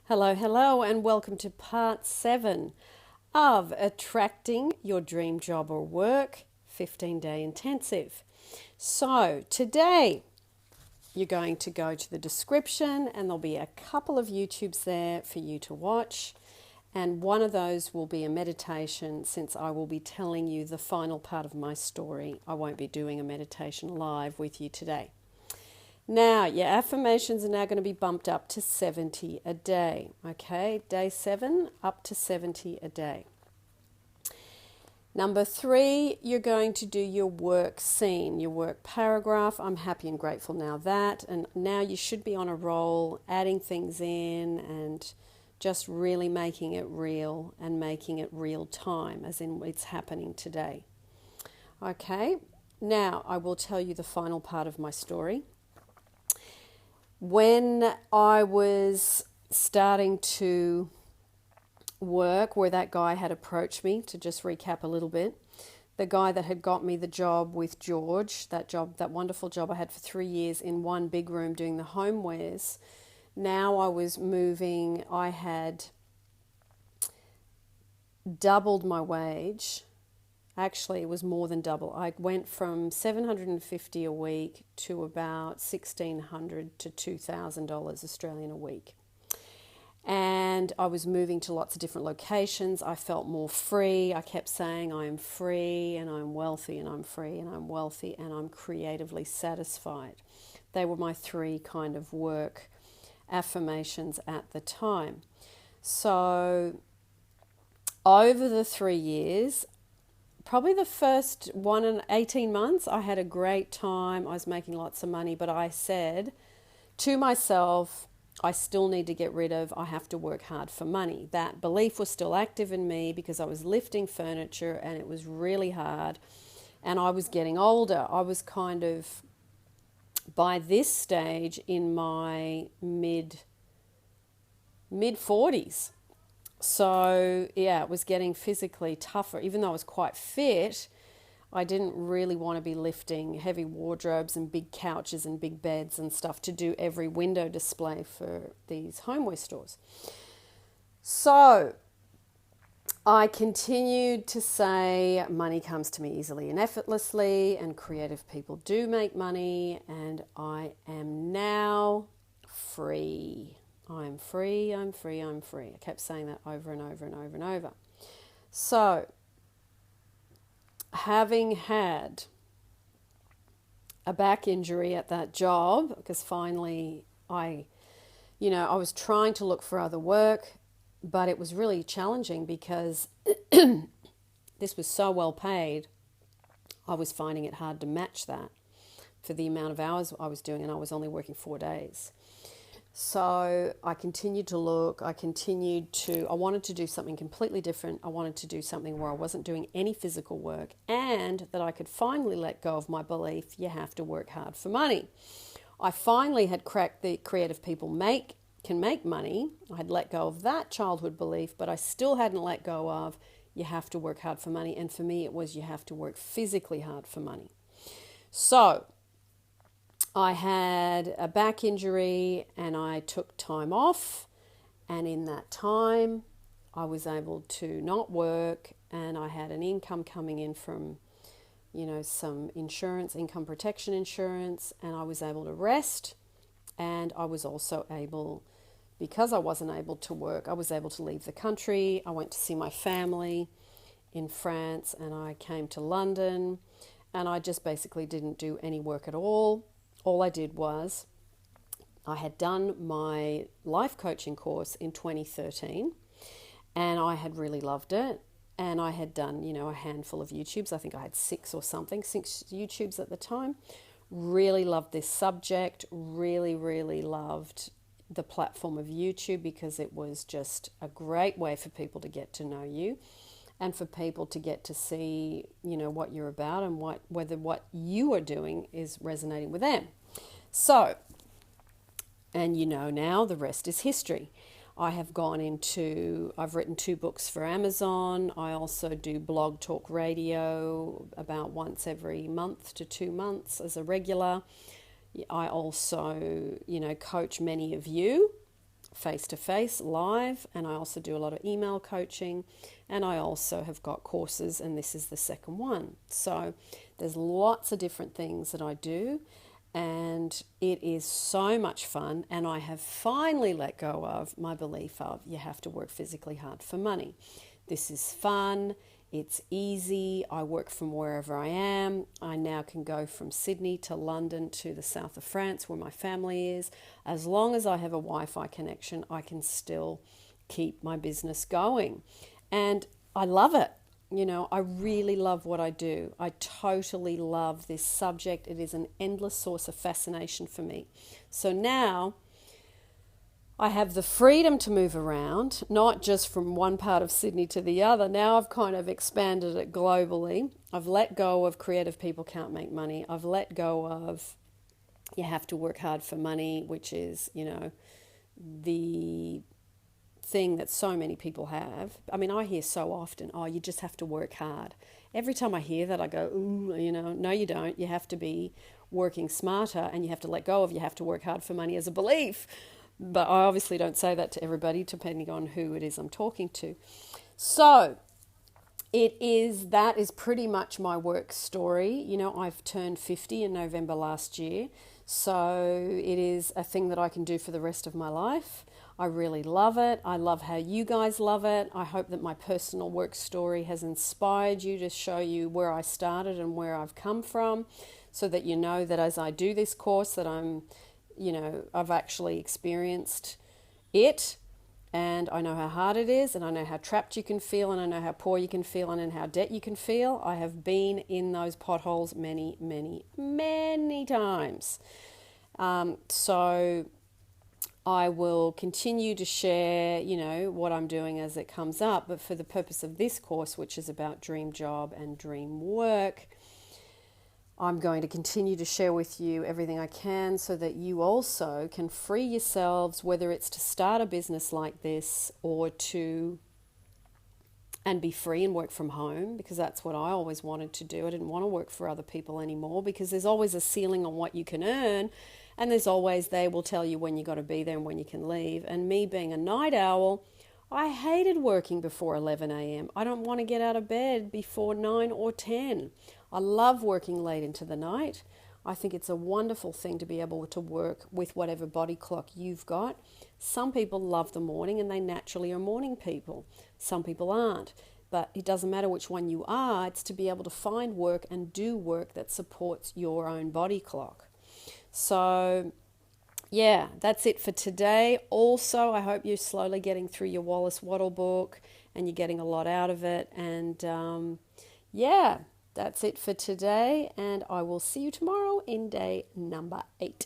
Hello, hello, and welcome to part 7 of Attracting Your Dream Job or Work 15-day intensive. So, today you're going to go to the description and there'll be a couple of YouTubes there for you to watch. And one of those will be a meditation since I will be telling you the final part of my story. I won't be doing a meditation live with you today. Now, your affirmations are now going to be bumped up to 70 a day. Okay, day 7, up to 70 a day. Number 3, you're going to do your work scene, your work paragraph. I'm happy and grateful now that. And now you should be on a roll, adding things in and just really making it real and making it real time, as in it's happening today. Okay, now I will tell you the final part of my story. When I was starting to work, where that guy had approached me, to just recap a little bit, the guy that had got me the job with George, that wonderful job I had for 3 years in one big room doing the homewares, now I was moving, I had doubled my wage. Actually, it was more than double. I went from $750 a week to about $1,600 to $2,000 Australian a week. And I was moving to lots of different locations. I felt more free. I kept saying I am free and I'm wealthy and I'm free and I'm wealthy and I'm creatively satisfied. They were my 3 kind of work affirmations at the time. So over the 3 years, probably the first 18 months, I had a great time. I was making lots of money, but I said to myself, I still need to get rid of, I have to work hard for money. That belief was still active in me because I was lifting furniture and it was really hard. And I was getting older. I was kind of, by this stage, in my mid 40s. So, yeah, it was getting physically tougher. Even though I was quite fit, I didn't really want to be lifting heavy wardrobes and big couches and big beds and stuff to do every window display for these homeware stores. So, I continued to say money comes to me easily and effortlessly, and creative people do make money, and I am now free. I'm free, I'm free, I'm free. I kept saying that over and over and over and over. So, having had a back injury at that job, because finally I was trying to look for other work, but it was really challenging because this was so well paid, I was finding it hard to match that for the amount of hours I was doing, and I was only working 4 days. So I continued to look, I wanted to do something completely different. I wanted to do something where I wasn't doing any physical work and that I could finally let go of my belief, you have to work hard for money. I finally had cracked the creative people can make money. I had let go of that childhood belief, but I still hadn't let go of you have to work hard for money. And for me, it was you have to work physically hard for money. So I had a back injury and I took time off, and in that time I was able to not work, and I had an income coming in from, some insurance, income protection insurance, and I was able to rest, and I was also able, because I wasn't able to work, I was able to leave the country. I went to see my family in France and I came to London, and I just basically didn't do any work at all. All I did was, I had done my life coaching course in 2013 and I had really loved it. And I had done, a handful of YouTubes. I think I had 6 YouTubes at the time. Really loved this subject, really, really loved the platform of YouTube because it was just a great way for people to get to know you and for people to get to see, what you're about and whether what you are doing is resonating with them. So, and now the rest is history. I've written 2 books for Amazon. I also do blog talk radio about once every month to 2 months as a regular. I also, coach many of you face-to-face live, and I also do a lot of email coaching, and I also have got courses, and this is the second one. So there's lots of different things that I do, and it is so much fun. And I have finally let go of my belief of you have to work physically hard for money. This is fun. It's easy. I work from wherever I am. I now can go from Sydney to London to the south of France where my family is. As long as I have a Wi-Fi connection, I can still keep my business going. And I love it. You know, I really love what I do. I totally love this subject. It is an endless source of fascination for me. So now I have the freedom to move around, not just from one part of Sydney to the other. Now I've kind of expanded it globally. I've let go of creative people can't make money. I've let go of you have to work hard for money, which is, you know, the thing that so many people have. I mean, I hear so often, oh, you just have to work hard. Every time I hear that, I go, ooh, you know, no, you don't. You have to be working smarter, and you have to let go of you have to work hard for money as a belief. But I obviously don't say that to everybody, depending on who it is I'm talking to. So that is pretty much my work story. You know, I've turned 50 in November last year. So it is a thing that I can do for the rest of my life. I really love it. I love how you guys love it. I hope that my personal work story has inspired you to show you where I started and where I've come from, so that you know that as I do this course that I've actually experienced it, and I know how hard it is, and I know how trapped you can feel, and I know how poor you can feel, and how debt you can feel. I have been in those potholes many, many, many times. So I will continue to share, you know, what I'm doing as it comes up. But for the purpose of this course, which is about dream job and dream work, I'm going to continue to share with you everything I can so that you also can free yourselves, whether it's to start a business like this or and be free and work from home, because that's what I always wanted to do. I didn't want to work for other people anymore, because there's always a ceiling on what you can earn, and there's always, they will tell you when you got to be there and when you can leave. And me being a night owl, I hated working before 11 a.m. I don't want to get out of bed before 9 or 10. I love working late into the night. I think it's a wonderful thing to be able to work with whatever body clock you've got. Some people love the morning and they naturally are morning people. Some people aren't. But it doesn't matter which one you are. It's to be able to find work and do work that supports your own body clock. So yeah, that's it for today. Also, I hope you're slowly getting through your Wallace Wattles book and you're getting a lot out of it. And yeah, that's it for today. And I will see you tomorrow in day number 8.